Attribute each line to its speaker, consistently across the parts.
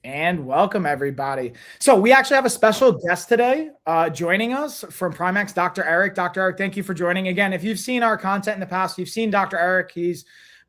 Speaker 1: And welcome, everybody. So we actually have a special guest today joining us from Primex, Dr. Eric. Dr. Eric, thank you for joining. Again, if you've seen our content in the past, you've seen Dr. Eric. He's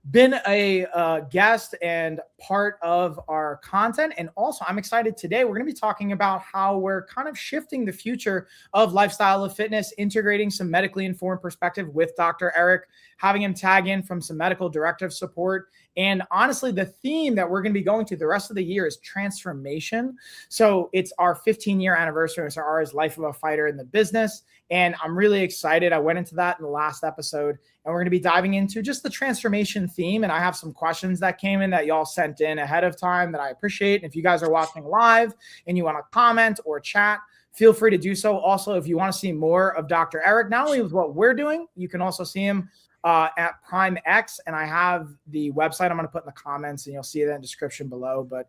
Speaker 1: been a guest and part of our content. And also, I'm excited today. We're going to be talking about how we're kind of shifting the future of lifestyle of fitness, integrating some medically informed perspective with Dr. Eric, having him tag in from some medical directive support. And honestly, the theme that we're going to be going through the rest of the year is transformation. So it's our 15-year anniversary as far as Life of a Fighter in the business. And I'm really excited. I went into that in the last episode, and we're going to be diving into just the transformation theme. And I have some questions that came in that y'all sent in ahead of time that I appreciate. And if you guys are watching live and you want to comment or chat, feel free to do so. Also, if you want to see more of Dr. Eric, not only with what we're doing, you can also see him at Prime X, and I have the website I'm going to put in the comments, and you'll see that in the description below. But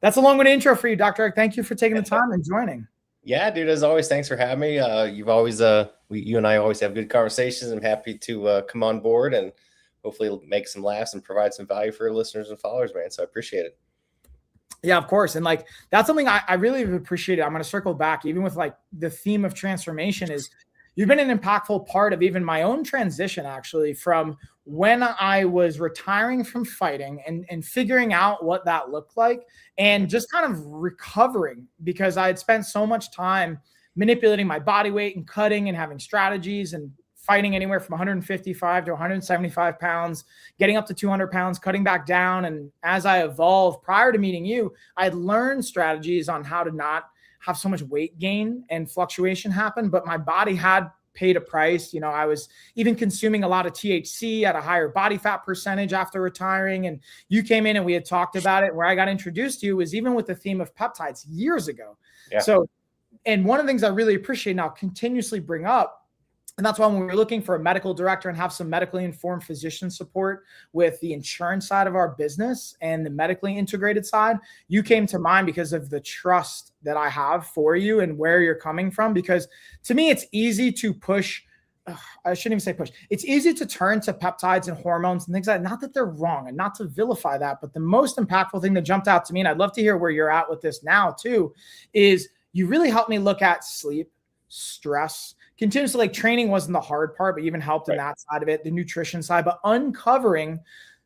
Speaker 1: that's a long-winded intro for you, Dr. Eric. Thank you for taking the time and joining.
Speaker 2: Yeah, dude, as always, thanks for having me. You've always, you and I always have good conversations. I'm happy to come on board and hopefully make some laughs and provide some value for listeners and followers, man. So I appreciate it.
Speaker 1: Yeah, of course. And like, that's something I really appreciate. I'm going to circle back, even with like the theme of transformation is you've been an impactful part of even my own transition, actually, from when I was retiring from fighting and figuring out what that looked like and just kind of recovering because I had spent so much time manipulating my body weight and cutting and having strategies and fighting anywhere from 155 to 175 pounds, getting up to 200 pounds, cutting back down. And as I evolved prior to meeting you, I had learned strategies on how to not have so much weight gain and fluctuation happen, but my body had paid a price. You know, I was even consuming a lot of THC at a higher body fat percentage after retiring. And you came in and we had talked about it. Where I got introduced to you was even with the theme of peptides years ago. Yeah. So, and one of the things I really appreciate now continuously bring up, and that's why when we were looking for a medical director and have some medically informed physician support with the insurance side of our business and the medically integrated side, you came to mind because of the trust that I have for you and where you're coming from. Because to me, it's easy to push. I shouldn't even say push. It's easy to turn to peptides and hormones and things like that. Not that they're wrong and not to vilify that, but the most impactful thing that jumped out to me, and I'd love to hear where you're at with this now too, is you really helped me look at sleep, stress, continuously. Like training wasn't the hard part, but even helped in that side of it, the nutrition side, but uncovering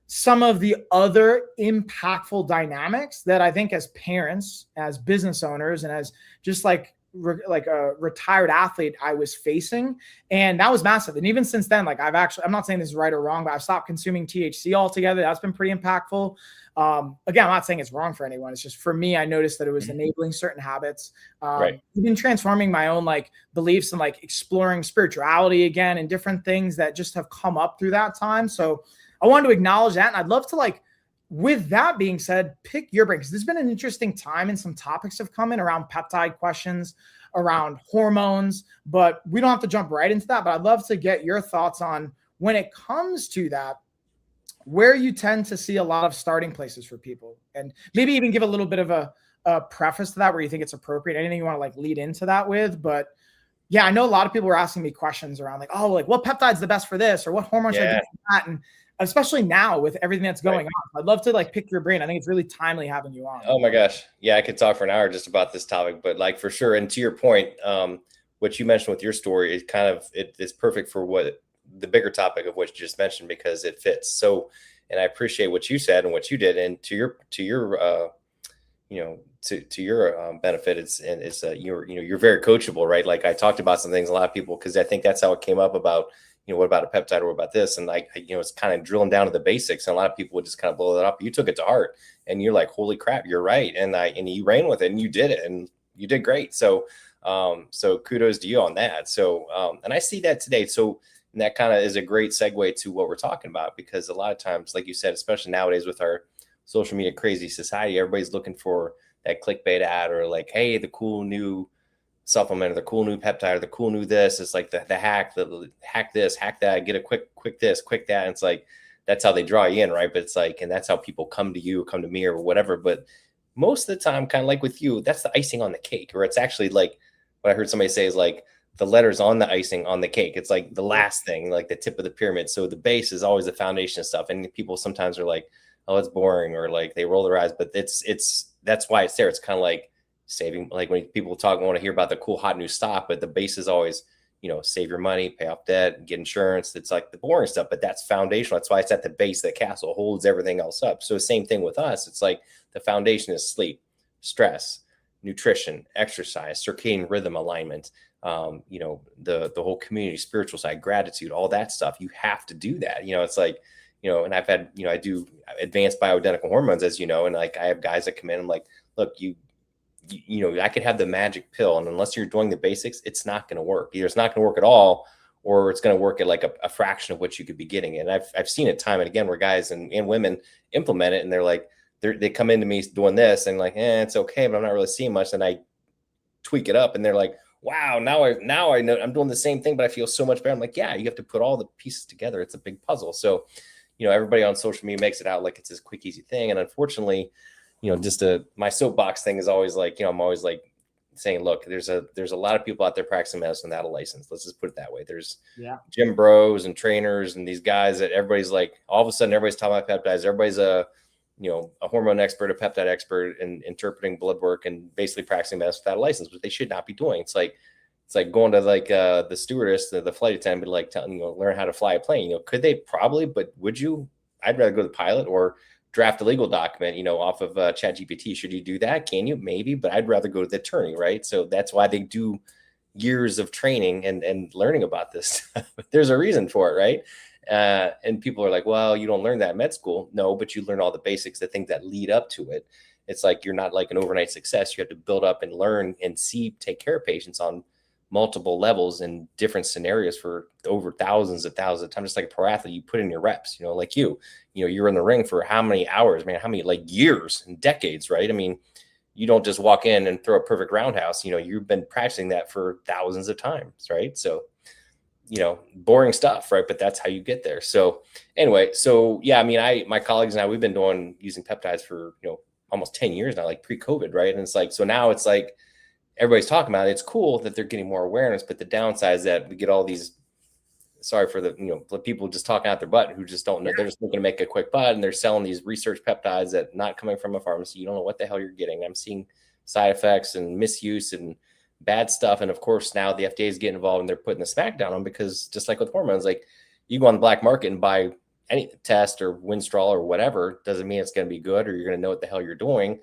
Speaker 1: some of the other impactful dynamics that I think as parents, as business owners, and as just like a retired athlete I was facing. And that was massive. And even since then, like I'm not saying this is right or wrong, but I've stopped consuming THC altogether. That's been pretty impactful. Again, I'm not saying it's wrong for anyone. It's just for me, I noticed that it was enabling certain habits, even transforming my own like beliefs and like exploring spirituality again and different things that just have come up through that time. So I wanted to acknowledge that. And I'd love to, like, with that being said, pick your brain, because there's been an interesting time and some topics have come in around peptide questions, around hormones, but we don't have to jump right into that. But I'd love to get your thoughts on when it comes to that, where you tend to see a lot of starting places for people, and maybe even give a little bit of a preface to that where you think it's appropriate, anything you want to like lead into that with. But yeah, I know a lot of people were asking me questions around like, oh, like what peptide's the best for this or what hormones should I do for that? And especially now with everything that's going on, I'd love to like pick your brain. I think it's really timely having you on.
Speaker 2: Oh my gosh. Yeah, I could talk for an hour just about this topic, but like for sure. And to your point, what you mentioned with your story is kind of, it's perfect for what the bigger topic of what you just mentioned, because it fits. So, and I appreciate what you said and what you did, and to your benefit, you're very coachable, right? Like I talked about some things, a lot of people, because I think that's how it came up about, what about a peptide or what about this? And like, it's kind of drilling down to the basics. And a lot of people would just kind of blow that up. You took it to heart and you're like, holy crap, you're right. And you ran with it and you did it and you did great. So, so kudos to you on that. So, and I see that today. So, and that kind of is a great segue to what we're talking about, because a lot of times, like you said, especially nowadays with our social media crazy society, everybody's looking for that clickbait ad or like, hey, the cool new supplement or the cool new peptide or the cool new this. It's like the hack, the hack this, hack that, get a quick this, quick that. And it's like, that's how they draw you in, right? But it's like, and that's how people come to you, come to me or whatever. But most of the time, kind of like with you, that's the icing on the cake. Or it's actually like what I heard somebody say is like the letters on the icing on the cake. It's like the last thing, like the tip of the pyramid. So the base is always the foundation stuff. And people sometimes are like, oh, it's boring, or like they roll their eyes, but that's why it's there. It's kind of like saving, like when people want to hear about the cool hot new stock, but the base is always, save your money, pay off debt, get insurance. It's like the boring stuff, but that's foundational. That's why it's at the base. The castle holds everything else up. So same thing with us. It's like the foundation is sleep, stress, nutrition, exercise, circadian rhythm alignment, the whole community, spiritual side, gratitude, all that stuff. You have to do that. It's like, and I've had, I do advanced bioidentical hormones, as you know, and like I have guys that come in, I'm like, look, I could have the magic pill, and unless you're doing the basics, it's not going to work. Either it's not going to work at all, or it's going to work at like a fraction of what you could be getting. And I've seen it time and again where guys and women implement it, and they're like, they come into me doing this and like, it's okay, but I'm not really seeing much. And I tweak it up, and they're like, wow, now I know I'm doing the same thing, but I feel so much better. I'm like, yeah, you have to put all the pieces together. It's a big puzzle. So, everybody on social media makes it out like it's this quick, easy thing. And unfortunately, my soapbox thing is always like, I'm always like saying, look, there's a lot of people out there practicing medicine without a license. Let's just put it that way. There's gym bros and trainers and these guys that everybody's like, all of a sudden everybody's talking about peptides. Everybody's a hormone expert, a peptide expert, and interpreting blood work and basically practicing medicine without a license, which they should not be doing. It's like going to like the stewardess, the flight attendant, like telling, learn how to fly a plane. Could they? Probably, but would you? I'd rather go to the pilot or draft a legal document, off of ChatGPT. Should you do that? Can you? Maybe, but I'd rather go to the attorney, right? So that's why they do years of training and learning about this. There's a reason for it, right? And people are like, well, you don't learn that in med school. No, but you learn all the basics, the things that lead up to it. It's like you're not like an overnight success. You have to build up and learn and take care of patients on multiple levels in different scenarios for over thousands of times. Just like a pro athlete, you put in your reps, like you're in the ring for how many hours, man, how many like years and decades, right? I mean, you don't just walk in and throw a perfect roundhouse, you've been practicing that for thousands of times, right? So, boring stuff, right? But that's how you get there. So anyway, yeah, I mean, my colleagues and I, we've been using peptides for, almost 10 years now, like pre-COVID, right? And it's like, so now it's like, everybody's talking about it. It's cool that they're getting more awareness, but the downside is that we get all these, sorry for the, the people just talking out their butt who just don't know. They're just looking to make a quick butt, and they're selling these research peptides that not coming from a pharmacy. You don't know what the hell you're getting. I'm seeing side effects and misuse and bad stuff. And of course, now the FDA is getting involved and they're putting the smack down on, because just like with hormones, like you go on the black market and buy any test or Winstrol or whatever, doesn't mean it's going to be good or you're going to know what the hell you're doing.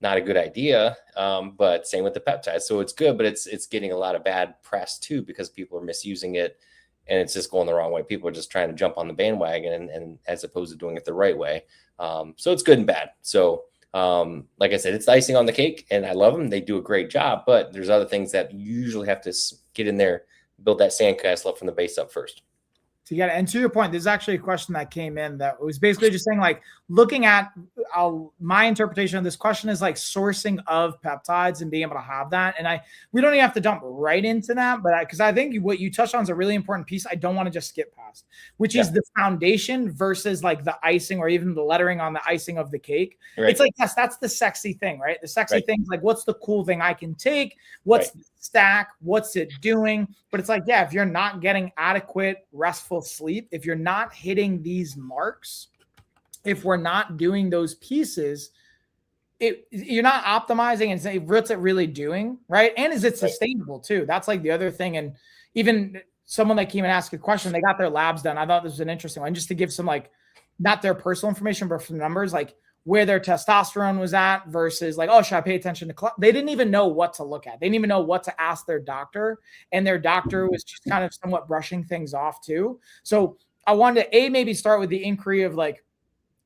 Speaker 2: Not a good idea. But same with the peptides. So it's good, but it's getting a lot of bad press too, because people are misusing it and it's just going the wrong way. People are just trying to jump on the bandwagon and as opposed to doing it the right way. So it's good and bad. So like I said, it's the icing on the cake, and I love them. They do a great job, but there's other things that you usually have to get in there, build that sandcastle up from the base up first.
Speaker 1: And to your point, there's actually a question that came in that was basically just saying, like, looking at my interpretation of this question is like sourcing of peptides and being able to have that. And we don't even have to jump right into that, but because I think what you touched on is a really important piece I don't want to just skip past, which is the foundation versus like the icing or even the lettering on the icing of the cake. Right. It's like, yes, that's the sexy thing, right? The sexy thing is like, what's the cool thing I can take? What's the stack? What's it doing? But it's like, yeah, if you're not getting adequate, restful sleep, if you're not hitting these marks, if we're not doing those pieces, you're not optimizing and saying, what's it really doing, right? And is it sustainable too? That's like the other thing. And even someone that came and asked a question, they got their labs done. I thought this was an interesting one, just to give some, like, not their personal information, but some numbers, like where their testosterone was at versus like, oh, should I pay attention to they didn't even know what to look at. They didn't even know what to ask their doctor. And their doctor was just kind of somewhat brushing things off too. So I wanted to maybe start with the inquiry of like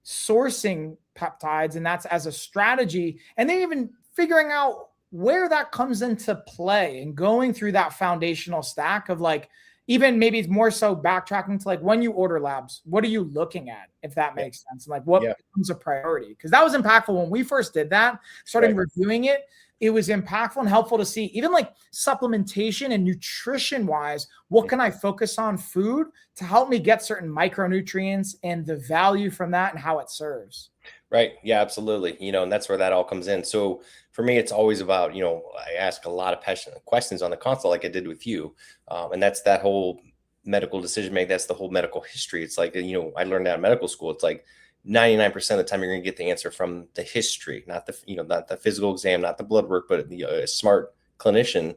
Speaker 1: sourcing peptides, and that's as a strategy. And then even figuring out where that comes into play and going through that foundational stack of like, even maybe it's more so backtracking to like when you order labs, what are you looking at, if that makes sense? And like what becomes a priority? Because that was impactful when we first did that, starting reviewing it. It was impactful and helpful to see even like supplementation and nutrition wise, what can I focus on food to help me get certain micronutrients and the value from that and how it serves.
Speaker 2: Right. Yeah, absolutely. And that's where that all comes in. So for me, it's always about, I ask a lot of questions on the consult, like I did with you. And that's that whole medical decision making. That's the whole medical history. It's like, I learned that in medical school. It's like, 99% of the time you're going to get the answer from the history, not the physical exam, not the blood work, but a smart clinician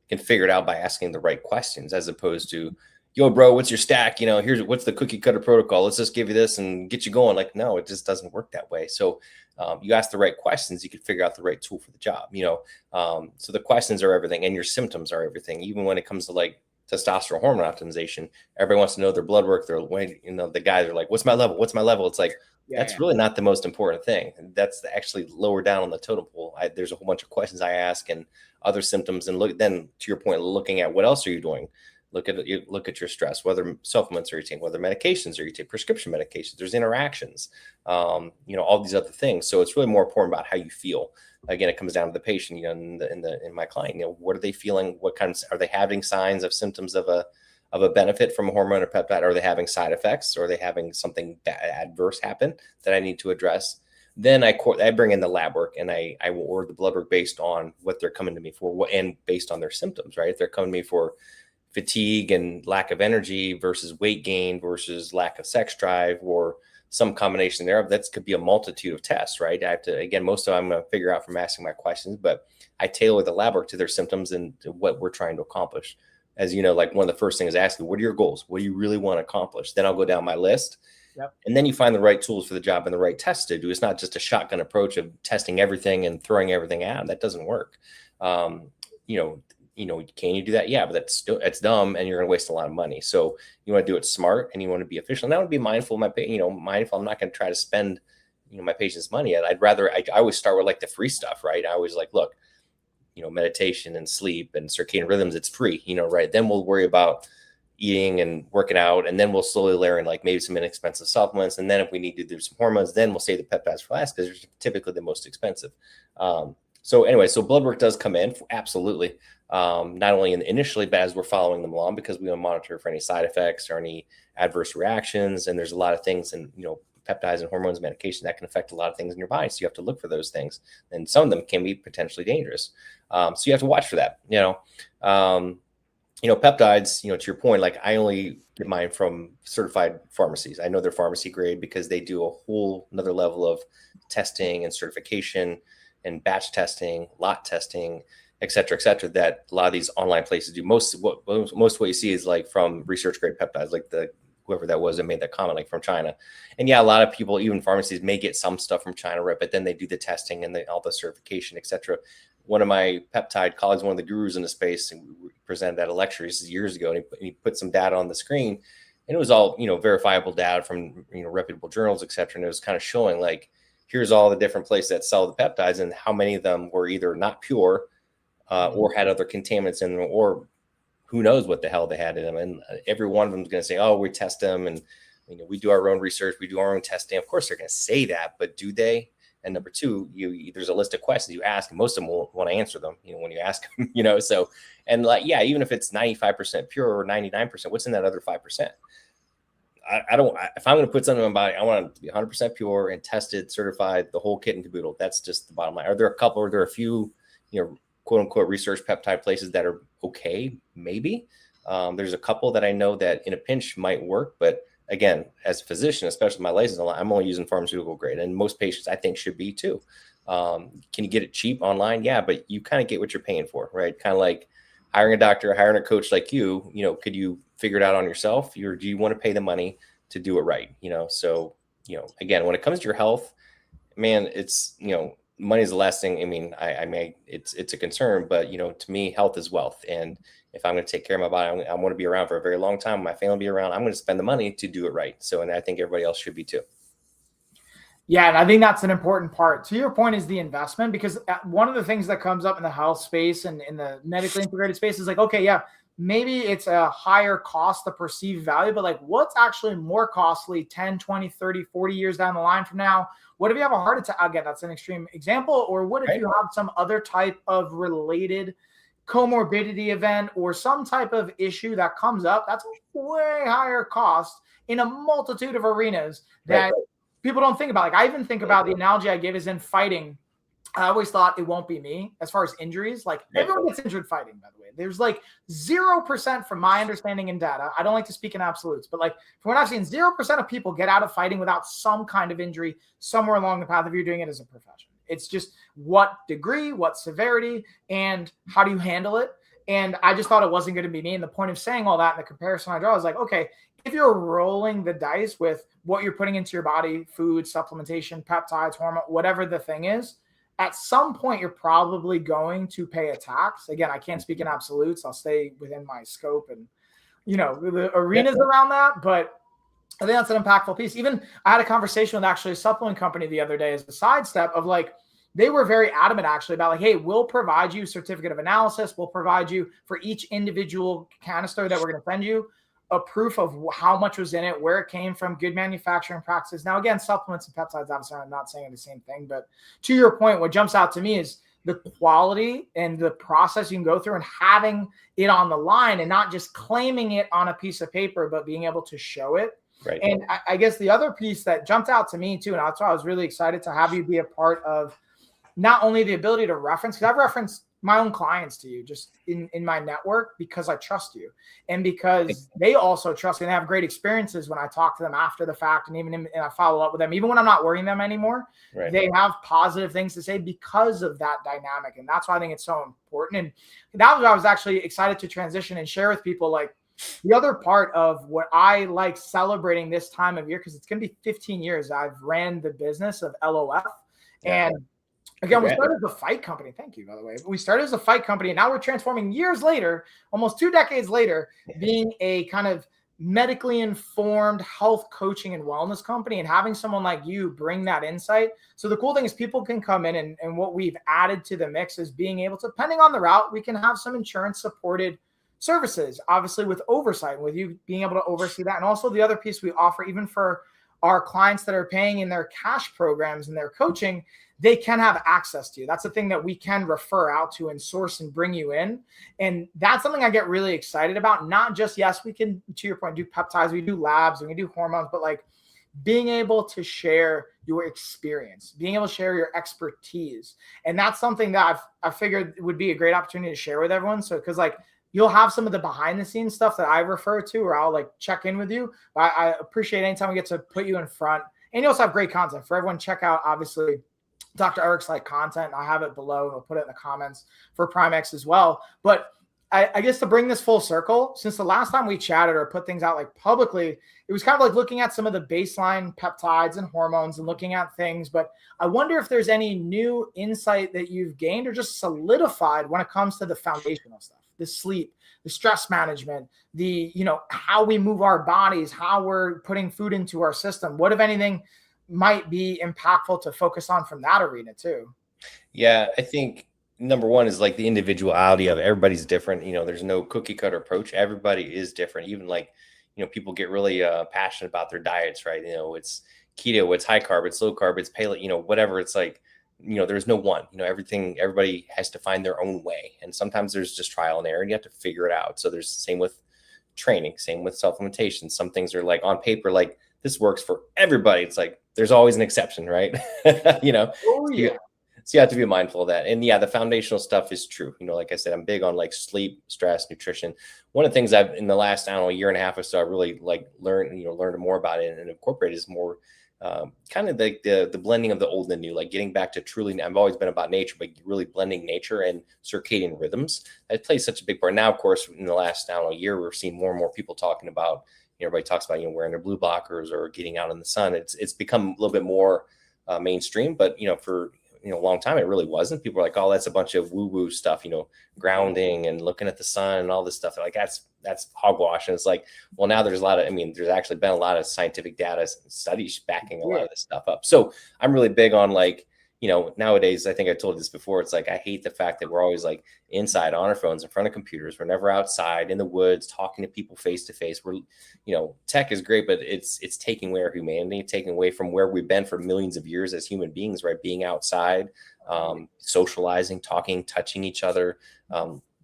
Speaker 2: can figure it out by asking the right questions, as opposed to, yo, bro, what's your stack? Here's what's the cookie cutter protocol. Let's just give you this and get you going. Like, no, it just doesn't work that way. So you ask the right questions, you can figure out the right tool for the job. So the questions are everything, and your symptoms are everything. Even when it comes to like testosterone hormone optimization, everybody wants to know their blood work. The guys are like, what's my level? What's my level? It's like, that's really not the most important thing. That's actually lower down on the totem pole. There's a whole bunch of questions I ask and other symptoms. And then to your point, looking at what else are you doing? Look at your stress, whether supplements are you taking, whether medications are you taking, prescription medications, there's interactions, all these other things. So it's really more important about how you feel. Again, it comes down to the patient, in my client, what are they feeling? What kinds are they having signs of symptoms of a benefit from a hormone or peptide? Are they having side effects? Or are they having something adverse happen that I need to address? Then I bring in the lab work, and I will order the blood work based on what they're coming to me for, and based on their symptoms, right? If they're coming to me for fatigue and lack of energy versus weight gain versus lack of sex drive, or some combination thereof, that could be a multitude of tests, right? I have to, again, most of them I'm going to figure out from asking my questions, but I tailor the lab work to their symptoms and to what we're trying to accomplish. As you know, like one of the first things I ask you, what are your goals? What do you really want to accomplish? Then I'll go down my list.
Speaker 1: Yep.
Speaker 2: And then you find the right tools for the job and the right tests to do. It's not just a shotgun approach of testing everything and throwing everything out. That doesn't work. Can you do that? Yeah, but that's dumb, and you're going to waste a lot of money. So you want to do it smart, and you want to be efficient. And I want to be mindful of mindful. I'm not going to try to spend, my patient's money. I always start with like the free stuff, right? I always like, look, meditation and sleep and circadian rhythms, it's free, right? Then we'll worry about eating and working out, and then we'll slowly layer in like maybe some inexpensive supplements. And then if we need to do some hormones, then we'll save the peptides for last, because they're typically the most expensive. So blood work does come in, absolutely. Not only initially, but as we're following them along, because we want to monitor for any side effects or any adverse reactions. And there's a lot of things, and peptides and hormones, medication that can affect a lot of things in your body. So you have to look for those things, and some of them can be potentially dangerous. So you have to watch for that. Peptides. To your point, like I only get mine from certified pharmacies. I know they're pharmacy grade because they do a whole another level of testing and certification and batch testing, lot testing, et cetera, that a lot of these online places do. Most what you see is like from research grade peptides, like whoever that was that made that comment, like from China. And yeah, a lot of people, even pharmacies, may get some stuff from China, right? But then they do the testing and all the certification, et cetera. One of my peptide colleagues, one of the gurus in the space, and we presented at a lecture, this is years ago, and he put some data on the screen, and it was all, verifiable data from, reputable journals, et cetera. And it was kind of showing like, here's all the different places that sell the peptides and how many of them were either not pure or had other contaminants in them, or who knows what the hell they had in them. And every one of them is going to say, oh, we test them, and we do our own research, we do our own testing. Of course, they're going to say that, but do they? And number two, there's a list of questions you ask, and most of them won't want to answer them, when you ask them, so, and like, yeah, even if it's 95% pure or 99%, what's in that other 5%? If I'm going to put something in my body, I want it to be 100% pure and tested, certified, the whole kit and caboodle. That's just the bottom line. Are there a few, quote unquote research peptide places that are okay? Maybe. There's a couple that I know that in a pinch might work, but again, as a physician, especially my license, I'm only using pharmaceutical grade, and most patients I think should be too. Can you get it cheap online? Yeah, but you kind of get what you're paying for, right? Kind of like hiring a doctor, hiring a coach like you, could you figure it out on yourself, or do you want to pay the money to do it right? So, again, when it comes to your health, man, it's, money is the last thing. I mean, it's a concern, but to me, health is wealth. And if I'm going to take care of my body, I want to be around for a very long time. My family will be around. I'm going to spend the money to do it right. So, and I think everybody else should be too.
Speaker 1: Yeah, and I think that's an important part. To your point is the investment, because one of the things that comes up in the health space and in the medically integrated space is like, okay, yeah, maybe it's a higher cost, the perceived value, but like what's actually more costly 10, 20, 30, 40 years down the line from now? What if you have a heart attack? Again, that's an extreme example. Or what if you have some other type of related comorbidity event or some type of issue that comes up? That's a way higher cost in a multitude of arenas that people don't think about. Like I even think about the analogy I gave is in fighting. I always thought it won't be me as far as injuries. Like everyone gets injured fighting, by the way. There's like 0% from my understanding in data. I don't like to speak in absolutes, but like from what I've seen, 0% of people get out of fighting without some kind of injury somewhere along the path if you're doing it as a profession. It's just what degree, what severity, and how do you handle it? And I just thought it wasn't going to be me. And the point of saying all that and the comparison I draw is like, okay, if you're rolling the dice with what you're putting into your body, food, supplementation, peptides, hormone, whatever the thing is, at some point, you're probably going to pay a tax. Again, I can't speak in absolutes. I'll stay within my scope and, the arenas around that. But I think that's an impactful piece. Even I had a conversation with actually a supplement company the other day as a sidestep of like, they were very adamant actually about like, hey, we'll provide you certificate of analysis. We'll provide you for each individual canister that we're going to send you a proof of how much was in it, where it came from, good manufacturing practices. Now, again, supplements and peptides, obviously, I'm not saying the same thing, but to your point, what jumps out to me is the quality and the process you can go through and having it on the line and not just claiming it on a piece of paper, but being able to show it.
Speaker 2: Right.
Speaker 1: And I guess the other piece that jumped out to me too, and that's why I was really excited to have you be a part of not only the ability to reference, because I've referenced my own clients to you just in my network because I trust you and because they also trust me and have great experiences when I talk to them after the fact. And even and I follow up with them, even when I'm not worrying them anymore, they have positive things to say because of that dynamic. And that's why I think it's so important. And that was, I was actually excited to transition and share with people like the other part of what I like celebrating this time of year, because it's going to be 15 years. I've ran the business of LOF and again, we started as a fight company. Thank you, by the way. We started as a fight company, and now we're transforming years later, almost 2 decades later, being a kind of medically informed health coaching and wellness company and having someone like you bring that insight. So the cool thing is people can come in and what we've added to the mix is being able to, depending on the route, we can have some insurance supported services, obviously with oversight, with you being able to oversee that. And also the other piece we offer, even for our clients that are paying in their cash programs and their coaching, they can have access to you. That's the thing that we can refer out to and source and bring you in. And that's something I get really excited about. Not just, yes, we can, to your point, do peptides, we do labs, and we do hormones, but like being able to share your experience, being able to share your expertise. And that's something that I figured would be a great opportunity to share with everyone. So, because like, you'll have some of the behind the scenes stuff that I refer to, or I'll like check in with you. But I appreciate anytime we get to put you in front. And you also have great content for everyone. Check out, obviously, Dr. Eric's like content. I'll have it below and we'll put it in the comments for Primex as well. But I guess to bring this full circle, since the last time we chatted or put things out like publicly, it was kind of like looking at some of the baseline peptides and hormones and looking at things. But I wonder if there's any new insight that you've gained or just solidified when it comes to the foundational stuff, the sleep, the stress management, the, how we move our bodies, how we're putting food into our system. What, if anything, might be impactful to focus on from that arena too?
Speaker 2: Yeah, I think number one is like the individuality of it. Everybody's different. There's no cookie cutter approach. Everybody is different. Even like, people get really passionate about their diets, right? It's keto, it's high carb, it's low carb, it's paleo, whatever. It's like, there's no one, everybody has to find their own way. And sometimes there's just trial and error and you have to figure it out. So there's the same with training, same with supplementation. Some things are like on paper, like this works for everybody. It's like, there's always an exception, right?
Speaker 1: Oh, yeah.
Speaker 2: So you have to be mindful of that. And yeah, the foundational stuff is true. Like I said, I'm big on like sleep, stress, nutrition. One of the things I've in the last, year and a half or so, I really like learned more about it and incorporate is more kind of the blending of the old and the new, like getting back to truly, I've always been about nature, but really blending nature and circadian rhythms. That plays such a big part. Now, of course, in the last, year, we're seeing more and more people talking about, everybody talks about, wearing their blue blockers or getting out in the sun. It's become a little bit more mainstream, but, for, a long time, it really wasn't. People were like, oh, that's a bunch of woo-woo stuff, grounding and looking at the sun and all this stuff. Like that's hogwash. And it's like, well, now there's there's actually been a lot of scientific data studies backing a lot of this stuff up. So I'm really big on like, nowadays, I think I told this before. It's like, I hate the fact that we're always like inside on our phones in front of computers. We're never outside in the woods, talking to people face to face. We're, tech is great, but it's taking away our humanity, taking away from where we've been for millions of years as human beings, right? Being outside, socializing, talking, touching each other,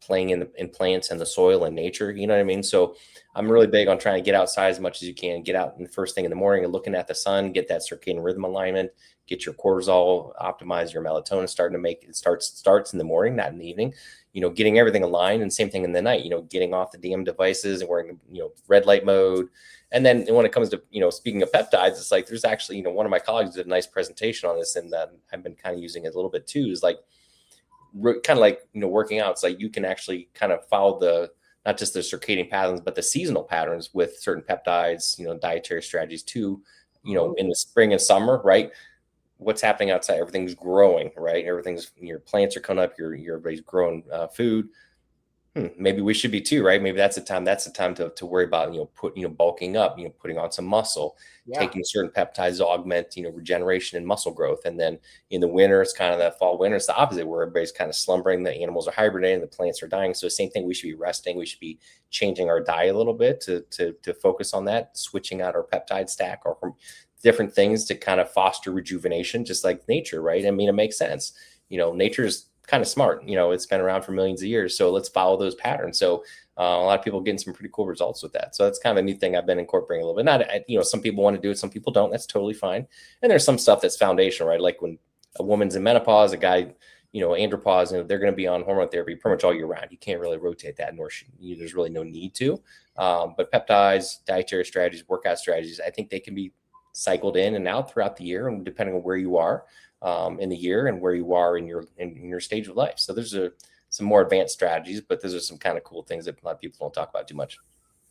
Speaker 2: playing in plants and the soil and nature. You know what I mean? So I'm really big on trying to get outside as much as you can, get out in the first thing in the morning and looking at the sun, get that circadian rhythm alignment, get your cortisol optimized, your melatonin starting to make it starts in the morning, not in the evening, getting everything aligned, and same thing in the night, getting off the DM devices and wearing, red light mode. And then when it comes to, speaking of peptides, it's like, there's actually, one of my colleagues did a nice presentation on this, and I've been kind of using it a little bit too, is like, kind of like, working out. It's like, you can actually kind of follow not just the circadian patterns, but the seasonal patterns with certain peptides, dietary strategies too, in the spring and summer, right? What's happening outside? Everything's growing, right? Your plants are coming up, everybody's growing food. Maybe we should be too, right? Maybe that's the time to worry about, bulking up, putting on some muscle, taking certain peptides to augment, regeneration and muscle growth. And then in the winter, it's kind of that fall winter, it's the opposite, where everybody's kind of slumbering, the animals are hibernating, the plants are dying. So same thing, we should be resting. We should be changing our diet a little bit to focus on that, switching out our peptide stack or from different things to kind of foster rejuvenation, just like nature, right? I mean, it makes sense. Nature's kind of smart. It's been around for millions of years. So let's follow those patterns. So a lot of people getting some pretty cool results with that. So that's kind of a new thing I've been incorporating a little bit. Not, some people want to do it, some people don't. That's totally fine. And there's some stuff that's foundational, right? Like when a woman's in menopause, a guy, andropause, they're going to be on hormone therapy pretty much all year round. You can't really rotate that, nor should you. There's really no need to. But peptides, dietary strategies, workout strategies, I think they can be cycled in and out throughout the year, and depending on where you are in the year and where you are in your stage of life. So there's some more advanced strategies, but those are some kind of cool things that a lot of people don't talk about too much.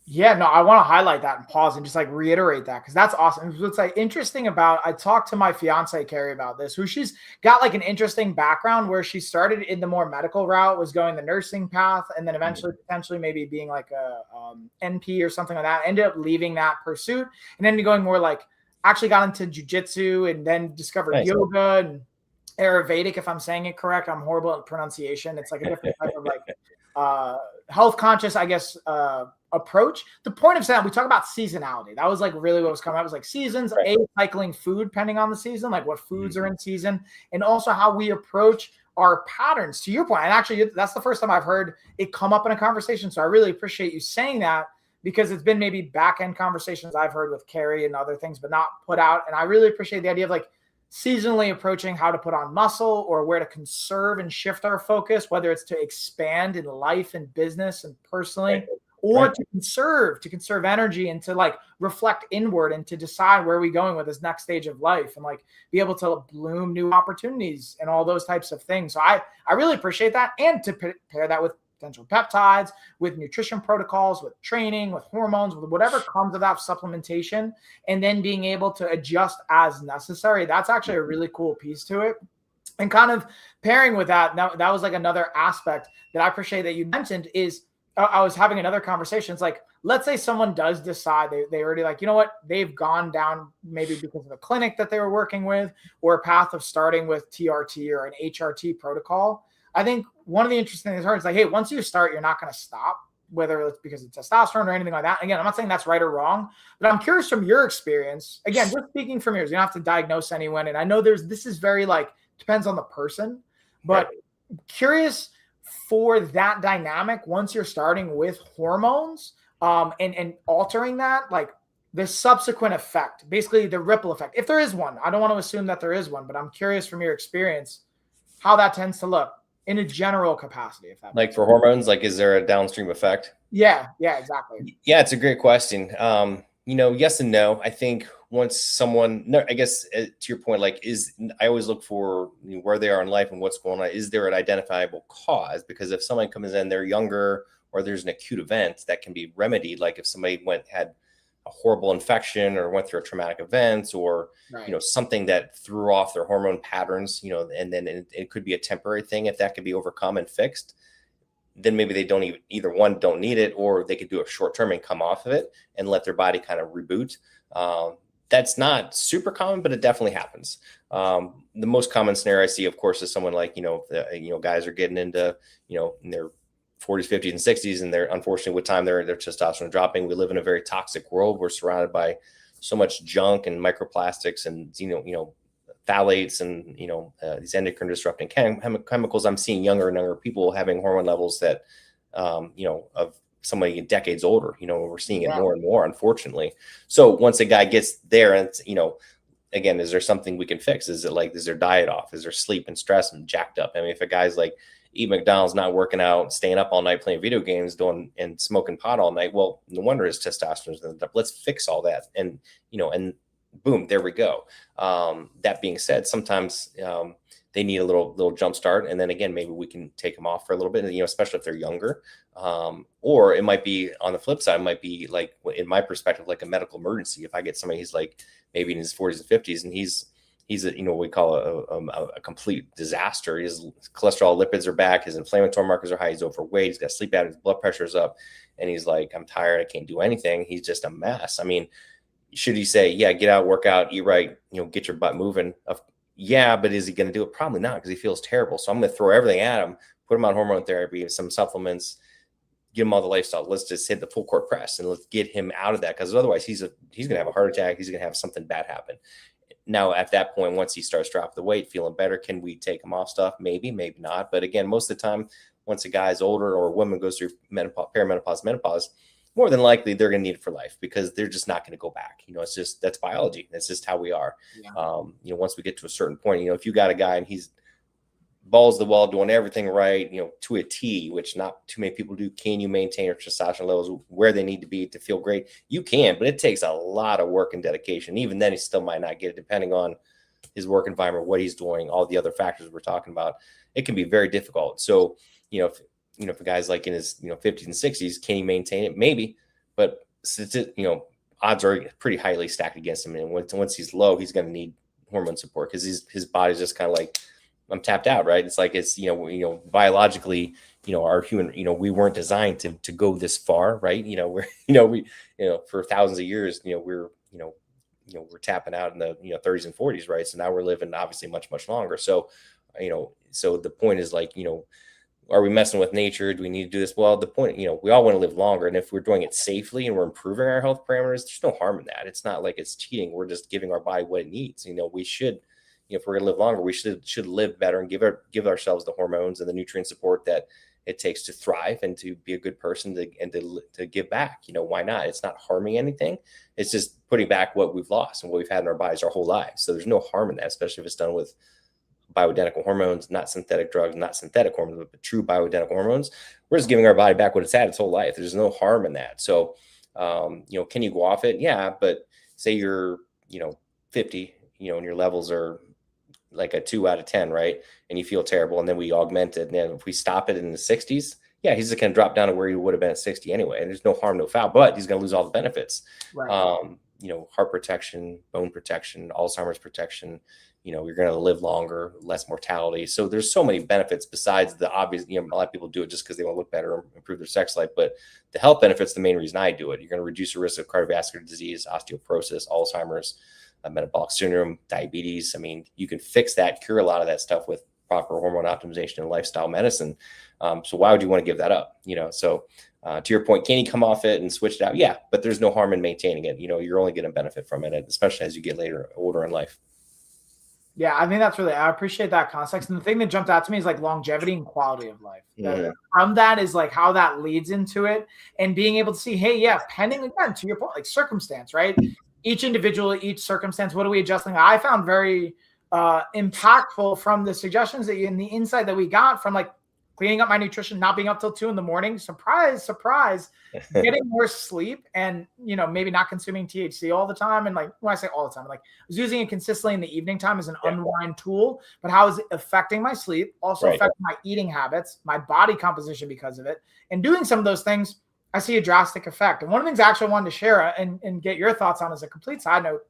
Speaker 1: Yeah, no, I want to highlight that and pause and just like reiterate that, because that's awesome. What's like interesting about, I talked to my fiance Carrie about this, who she's got like an interesting background where she started in the more medical route, was going the nursing path, and then eventually potentially maybe being like a NP or something like that. Ended up leaving that pursuit and then going more like, actually got into jujitsu and then discovered yoga and Ayurvedic, if I'm saying it correct. I'm horrible at pronunciation. It's like a different type of like health conscious, I guess, approach. The point of saying, we talk about seasonality. That was like really what was coming out. It was like seasons, cycling food depending on the season, like what foods are in season, and also how we approach our patterns, to your point. And actually, that's the first time I've heard it come up in a conversation. So I really appreciate you saying that, because it's been maybe back end conversations I've heard with Carrie and other things, but not put out. And I really appreciate the idea of like seasonally approaching how to put on muscle or where to conserve and shift our focus, whether it's to expand in life and business and personally, or to conserve energy and to like reflect inward and to decide where we're going with this next stage of life and like be able to bloom new opportunities and all those types of things. So I really appreciate that. And to pair that with potential peptides, with nutrition protocols, with training, with hormones, with whatever comes of that supplementation, and then being able to adjust as necessary. That's actually a really cool piece to it. And kind of pairing with that, that was like another aspect that I appreciate that you mentioned is I was having another conversation. It's like, let's say someone does decide they already like, you know what, they've gone down maybe because of a clinic that they were working with or a path of starting with TRT or an HRT protocol. I think one of the interesting things is like, hey, once you start, you're not going to stop, whether it's because of testosterone or anything like that. Again, I'm not saying that's right or wrong, but I'm curious from your experience, again, just speaking from yours, you don't have to diagnose anyone. And I know this is very like, depends on the person, but curious for that dynamic, once you're starting with hormones and altering that, like the subsequent effect, basically the ripple effect, if there is one. I don't want to assume that there is one, but I'm curious from your experience how that tends to look in a general capacity. If that
Speaker 2: like for hormones, like is there a downstream effect?
Speaker 1: Yeah, exactly.
Speaker 2: Yeah, it's a great question. Yes and no. I think once someone, no, I guess to your point, like I always look for where they are in life and what's going on. Is there an identifiable cause? Because if someone comes in, they're younger, or there's an acute event that can be remedied, like if somebody had a horrible infection or went through a traumatic event or, something that threw off their hormone patterns, and then it could be a temporary thing. If that could be overcome and fixed, then maybe they don't don't need it, or they could do a short term and come off of it and let their body kind of reboot. That's not super common, but it definitely happens. The most common scenario I see, of course, is someone like, guys are getting into, in their 40s, 50s, and 60s, and they're unfortunately with time, their testosterone dropping. We live in a very toxic world. We're surrounded by so much junk and microplastics and, phthalates and, these endocrine disrupting chemicals. I'm seeing younger and younger people having hormone levels that, of somebody decades older, we're seeing it more and more, unfortunately. So once a guy gets there and, again, is there something we can fix? Is it like, is their diet off? Is their sleep and stress and jacked up? I mean, if a guy's like eat McDonald's, not working out, staying up all night playing video games, doing and smoking pot all night, well, no wonder his testosterone's up. Let's fix all that. And, and boom, there we go. That being said, sometimes they need a little jump start. And then again, maybe we can take them off for a little bit, especially if they're younger. Or it might be on the flip side, it might be like, in my perspective, like a medical emergency. If I get somebody who's like maybe in his 40s and 50s, and he's a, what we call a complete disaster. His cholesterol, lipids are back. His inflammatory markers are high. He's overweight. He's got sleep apnea. His blood pressure's up. And he's like, I'm tired. I can't do anything. He's just a mess. I mean, should he say, yeah, get out, work out, eat right, get your butt moving? Yeah, but is he going to do it? Probably not, because he feels terrible. So I'm going to throw everything at him, put him on hormone therapy, some supplements, give him all the lifestyle. Let's just hit the full court press and let's get him out of that, because otherwise he's going to have a heart attack. He's going to have something bad happen. Now, at that point, once he starts dropping the weight, feeling better, can we take him off stuff? Maybe, maybe not. But again, most of the time, once a guy's older or a woman goes through perimenopause, menopause, more than likely they're going to need it for life, because they're just not going to go back. It's just, that's biology. That's just how we are. Yeah. Once we get to a certain point, if you got a guy and he's balls to the wall, doing everything right, to a T, which not too many people do. Can you maintain your testosterone levels where they need to be to feel great? You can, but it takes a lot of work and dedication. Even then, he still might not get it, depending on his work environment, what he's doing, all the other factors we're talking about. It can be very difficult. So, if a guy's like in his 50s and 60s, can he maintain it? Maybe, but odds are pretty highly stacked against him. And once he's low, he's going to need hormone support, because his body's just kind of like, I'm tapped out, right? It's like, it's, biologically, our human, we weren't designed to go this far, right? We for thousands of years, we're tapping out in the 30s and 40s, right? So now we're living obviously much, much longer. So, so the point is like, are we messing with nature? Do we need to do this? Well, the point, we all want to live longer. And if we're doing it safely and we're improving our health parameters, there's no harm in that. It's not like it's cheating. We're just giving our body what it needs. We should, if we're going to live longer, we should live better and give ourselves the hormones and the nutrient support that it takes to thrive and to be a good person to give back. Why not? It's not harming anything. It's just putting back what we've lost and what we've had in our bodies our whole lives. So there's no harm in that, especially if it's done with bioidentical hormones, not synthetic drugs, not synthetic hormones, but true bioidentical hormones. We're just giving our body back what it's had its whole life. There's no harm in that. So, can you go off it? Yeah. But say you're, 50, and your levels are like a 2 out of 10, right? And you feel terrible. And then we augment it. And then if we stop it in the 60s, yeah, he's just going to drop down to where he would have been at 60 anyway. And there's no harm, no foul, but he's going to lose all the benefits. Right. Heart protection, bone protection, Alzheimer's protection, you're going to live longer, less mortality. So there's so many benefits besides the obvious, a lot of people do it just because they want to look better or improve their sex life, but the health benefits, the main reason I do it. You're going to reduce the risk of cardiovascular disease, osteoporosis, Alzheimer's, metabolic syndrome, diabetes. I mean, you can fix that, cure a lot of that stuff with proper hormone optimization and lifestyle medicine. So why would you want to give that up? So to your point, can you come off it and switch it out? Yeah, but there's no harm in maintaining it. You're only going to benefit from it, especially as you get older in life.
Speaker 1: Yeah, I think I appreciate that context. And the thing that jumped out to me is like longevity and quality of life. Mm-hmm. From that is like how that leads into it, and being able to see, hey, yeah, pending, again, to your point, like circumstance, right? Each individual, each circumstance, what are we adjusting? I found very impactful from the suggestions that and the insight that we got from like cleaning up my nutrition, not being up till 2 a.m. Surprise, surprise, getting more sleep, and maybe not consuming THC all the time. And like when I say all the time, like I was using it consistently in the evening time as an unwind tool, but how is it affecting my sleep? Also affecting my eating habits, my body composition because of it, and doing some of those things. I see a drastic effect. And one of the things I actually wanted to share and get your thoughts on as a complete side note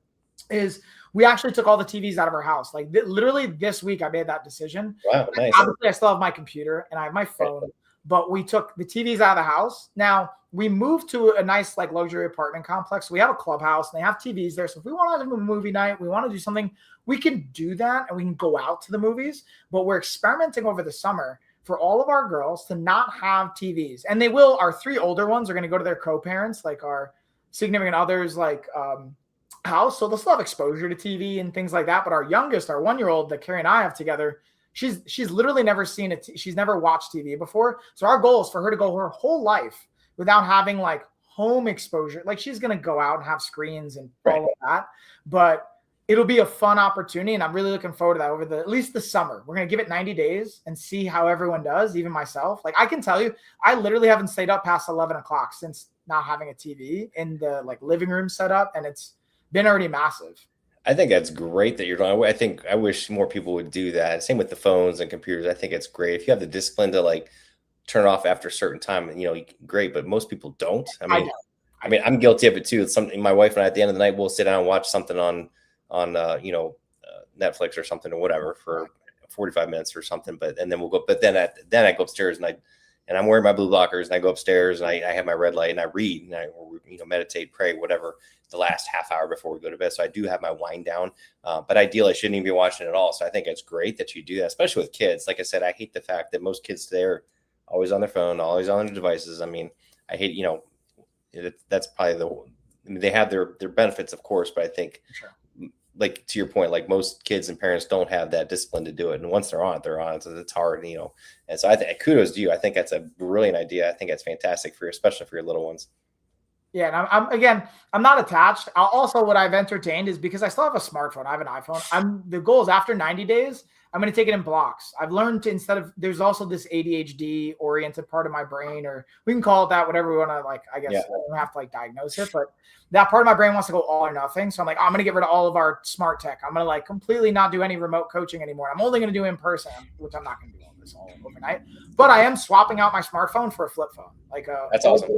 Speaker 1: is we actually took all the TVs out of our house. Like literally this week, I made that decision.
Speaker 2: Wow, nice.
Speaker 1: Obviously, I still have my computer and I have my phone, but we took the TVs out of the house. Now we moved to a nice like luxury apartment complex. We have a clubhouse and they have TVs there. So if we want to have a movie night, we want to do something, we can do that and we can go out to the movies. But we're experimenting over the summer for all of our girls to not have TVs. And they will, our 3 older ones are going to go to their co-parents, like our significant others, like house. So they'll still have exposure to TV and things like that. But our youngest, our 1-year-old that Carrie and I have together, she's literally never seen it. She's never watched TV before. So our goal is for her to go her whole life without having like home exposure. Like she's going to go out and have screens and all of that. But it'll be a fun opportunity, and I'm really looking forward to that over at least the summer. We're going to give it 90 days and see how everyone does, even myself. Like, I can tell you, I literally haven't stayed up past 11 o'clock since not having a TV in the like living room set up, and it's been already massive.
Speaker 2: I think that's great that you're doing. I wish more people would do that. Same with the phones and computers. I think it's great if you have the discipline to like turn it off after a certain time. Great, but most people don't. I mean, I'm guilty of it too. It's something my wife and I at the end of the night we'll sit down and watch something on Netflix or something or whatever for 45 minutes or something. And then we'll go. But then I go upstairs and I'm wearing my blue blockers and I go upstairs and I have my red light and I read and I meditate, pray, whatever, the last half hour before we go to bed. So I do have my wind down, but ideally I shouldn't even be watching it at all. So I think it's great that you do that, especially with kids. Like I said, I hate the fact that most kids today are always on their phone, always on their devices. I mean, I hate, that's probably they have their benefits, of course, but I think like to your point, like most kids and parents don't have that discipline to do it. And once they're on it. So it's hard, and so I think kudos to you. I think that's a brilliant idea. I think that's fantastic especially for your little ones.
Speaker 1: Yeah, and I'm not attached. Also, what I've entertained is because I still have a smartphone. I have an iPhone. The goal is after 90 days, I'm going to take it in blocks. I've learned to, there's also this ADHD oriented part of my brain, or we can call it that, whatever we want to I guess I don't have to diagnose it, but that part of my brain wants to go all or nothing. So I'm I'm going to get rid of all of our smart tech. I'm going to completely not do any remote coaching anymore. I'm only going to do in person, which I'm not going to do all this all overnight, but I am swapping out my smartphone for a flip phone.
Speaker 2: That's awesome.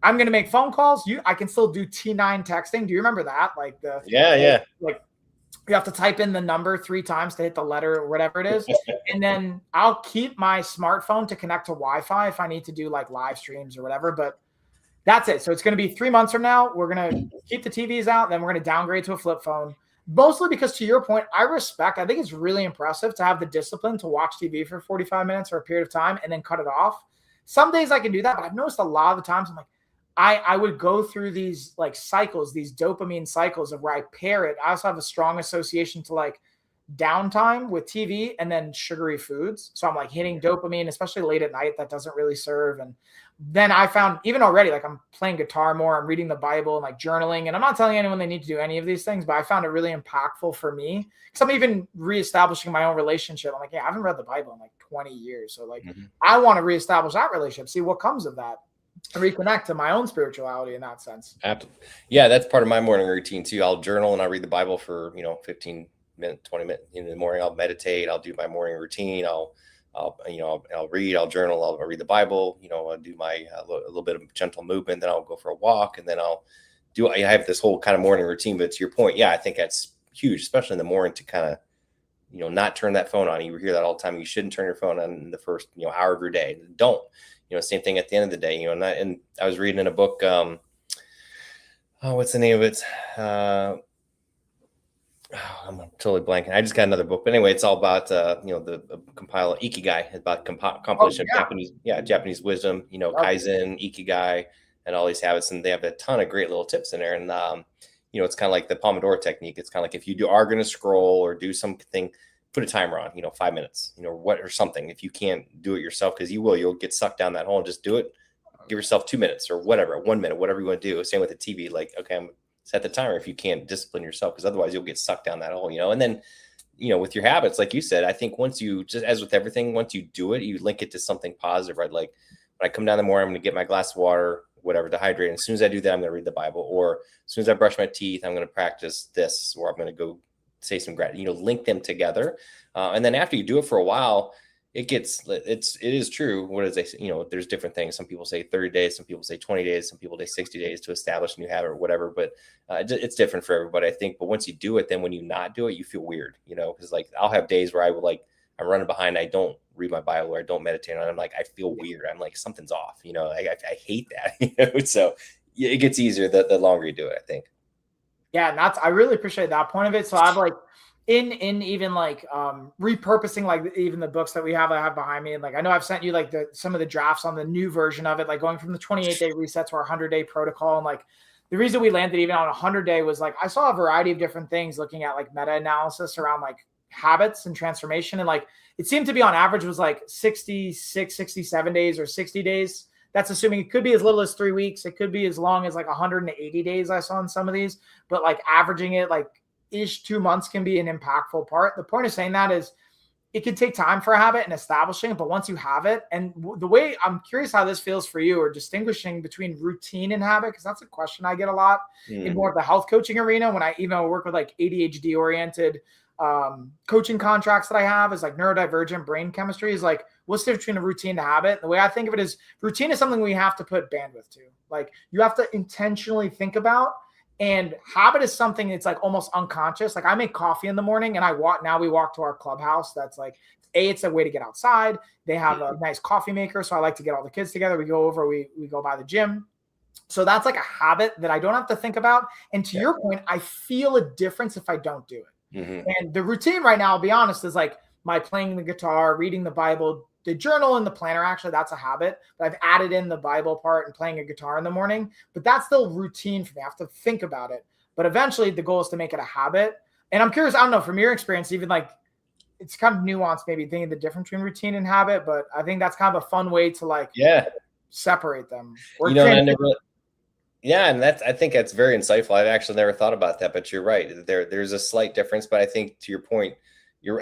Speaker 1: I'm going to make phone calls. I can still do T9 texting. Do you remember that? You have to type in the number 3 times to hit the letter or whatever it is. And then I'll keep my smartphone to connect to Wi-Fi if I need to do live streams or whatever. But that's it. So it's going to be 3 months from now. We're going to keep the TVs out. Then we're going to downgrade to a flip phone. Mostly because, to your point, I think it's really impressive to have the discipline to watch TV for 45 minutes or a period of time and then cut it off. Some days I can do that, but I've noticed a lot of the times I would go through these cycles, these dopamine cycles of where I pair it. I also have a strong association to downtime with TV and then sugary foods. So I'm hitting dopamine, especially late at night. That doesn't really serve. And then I found even already, I'm playing guitar more, I'm reading the Bible and journaling. And I'm not telling anyone they need to do any of these things, but I found it really impactful for me because I'm even reestablishing my own relationship. I'm I haven't read the Bible in 20 years. So I want to reestablish that relationship, see what comes of that. Reconnect to my own spirituality in that sense.
Speaker 2: Absolutely. Yeah, that's part of my morning routine too. I'll journal and I'll read the Bible for 15 minutes, 20 minutes in the morning. I'll meditate. I'll do my morning routine. I'll read. I'll journal. I'll read the Bible. I'll do my a little bit of gentle movement. Then I'll go for a walk, and then I have this whole kind of morning routine. But to your point, yeah, I think that's huge, especially in the morning to kind of not turn that phone on. You hear that all the time. You shouldn't turn your phone on in the first hour of your day. Don't. Same thing at the end of the day, and I was reading in a book, what's the name of it? I'm totally blanking. I just got another book, but anyway, it's all about, the compiler Ikigai, about accomplishing Japanese wisdom, Kaizen, Ikigai, and all these habits. And they have a ton of great little tips in there. And, it's kind of like the Pomodoro technique. It's kind of if you are going to scroll or do something, put a timer on, 5 minutes, or something. If you can't do it yourself, because you'll get sucked down that hole, and just do it. Give yourself 2 minutes or whatever, 1 minute, whatever you want to do. Same with the TV. Okay, I'm set the timer if you can't discipline yourself, because otherwise you'll get sucked down that hole, And then, with your habits, like you said, I think once you, just as with everything, once you do it, you link it to something positive, right? Like when I come down in the morning, I'm going to get my glass of water, whatever, to hydrate. And as soon as I do that, I'm going to read the Bible. Or as soon as I brush my teeth, I'm going to practice this, or I'm going to go say some gratitude, link them together. And then after you do it for a while, it is true. What is they say? There's different things. Some people say 30 days, some people say 20 days, some people say 60 days to establish a new habit or whatever, but it's different for everybody, I think. But once you do it, then when you not do it, you feel weird, because I'll have days where I will I'm running behind. I don't read my Bible or I don't meditate on it. I'm I feel weird. I'm something's off, I hate that, So it gets easier the longer you do it, I think.
Speaker 1: Yeah, and I really appreciate that point of it. So I've in even repurposing even the books that I have behind me, and I know I've sent you some of the drafts on the new version of it, going from the 28-day reset to our 100-day protocol. And the reason we landed even on 100-day was I saw a variety of different things looking at meta-analysis around habits and transformation, and it seemed to be on average was 66, 67 days or 60 days. That's assuming it could be as little as 3 weeks. It could be as long as 180 days I saw in some of these, but averaging it ish 2 months can be an impactful part. The point of saying that is it can take time for a habit and establishing it, but once you have it, and the way I'm curious how this feels for you, or distinguishing between routine and habit, because that's a question I get a lot in more of the health coaching arena. When I even work with like ADHD oriented coaching contracts that I have, is like neurodivergent brain chemistry, is like, what's the difference between a routine and a habit? The way I think of it is routine is something we have to put bandwidth to. Like you have to intentionally think about. And habit is something that's like almost unconscious. Like I make coffee in the morning and we walk to our clubhouse. That's like, it's a way to get outside. They have a nice coffee maker. So I like to get all the kids together. We go over, we go by the gym. So that's like a habit that I don't have to think about. And to your point, I feel a difference if I don't do it. And the routine right now, I'll be honest, is like my playing the guitar, reading the Bible, the journal and the planner. Actually, that's a habit, but I've added in the Bible part and playing a guitar in the morning, but that's still routine for me. I have to think about it, but eventually the goal is to make it a habit. And I'm curious, I don't know, from your experience, even like it's kind of nuanced, maybe thinking the difference between routine and habit, but I think that's kind of a fun way to like separate them.
Speaker 2: And I think that's very insightful. I've actually never thought about that, but you're right. There's a slight difference, but I think to your point,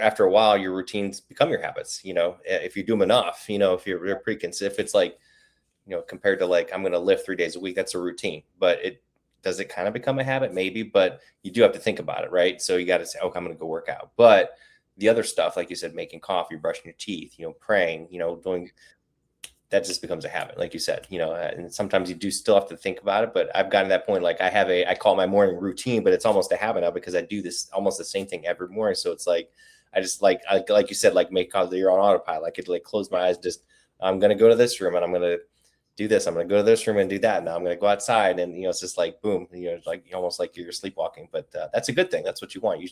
Speaker 2: after a while, your routines become your habits, if you do them enough, if you're pretty consistent. If it's like, compared to like, I'm going to lift 3 days a week, that's a routine, but does it kind of become a habit? Maybe, but you do have to think about it, right? So you got to say, okay, I'm going to go work out. But the other stuff, like you said, making coffee, brushing your teeth, praying, doing, that just becomes a habit, like you said, and sometimes you do still have to think about it, but I've gotten to that point. Like I call it my morning routine, but it's almost a habit now because I do this almost the same thing every morning. So it's like, I just like you said, like make cause you're on autopilot. I could like close my eyes, just, I'm going to go to this room and I'm going to do this. I'm going to go to this room and do that. Now I'm going to go outside and, it's just like, boom, it's like almost like you're sleepwalking, but that's a good thing. That's what you want.